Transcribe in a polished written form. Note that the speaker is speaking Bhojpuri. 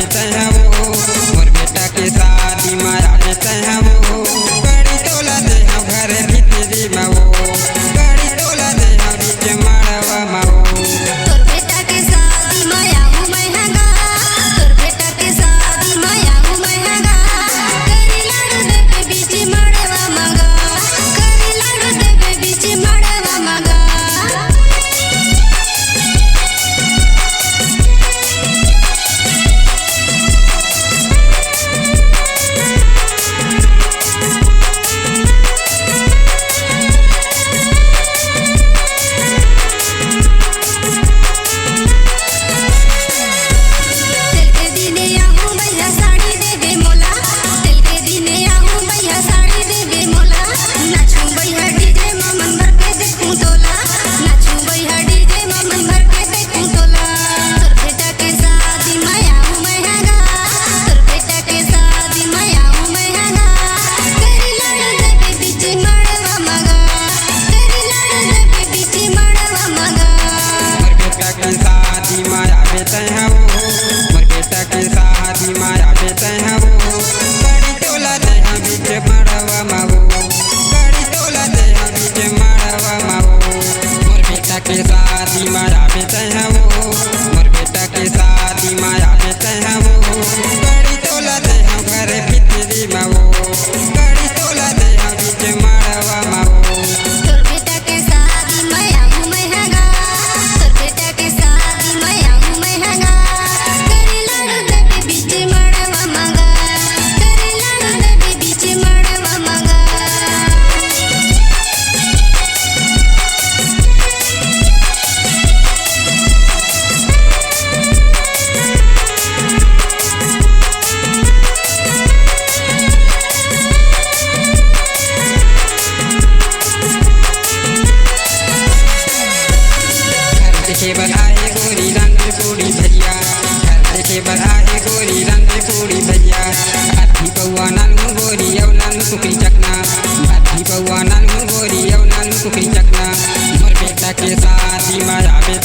बेटे हैं वो, मोर बेटा के शादी माया बेटे हैं वो, गाड़ी तोला दे हम घर भीतरी में वो, गाड़ी तोला दे हम बीच मारवा में वो। तोर बेटा के शादी माया हूँ मैं हंगा, तोर बेटा के शादी माया हूँ मैं हंगा, करी लाडू देवे बीच मारवा मगा, करी लाडू देवे बीच मारवा मगा। मोर बेटा के शादी माया बेटे हैं वो, गाड़ी तोला दे हम बीच मारवा में वो, गाड़ी तोला दे हम बीच मारवा में वो। मोर बेटा के शादी माया बेटे हैं वो, मोर बेटा के शादी माया बेटे हैं वो, गाड़ी तोला दे हम घर भीतरी में वो, गाड़ी तोला दे हम बीच मारवा में वो। तोर बेटा के शादी माया हूँ मैं हंगा, तोर बेटा के शादी माया हूँ मैं हंगा, करी लाडू देवे बीच मारवा मगा, करी लाडू देवे बीच मारवा मगा। देखे बधाए गोरी रंग पूरी भैया, घर देखे बधाए गोरी रंग पूरी भैया, अधी बउआ नानू गोरी यौ नानू कुकरी चकना, अधी बउआ नानू गोरी यौ नानू कुकरी चकना। मोर बेटा के शादी माया बेटे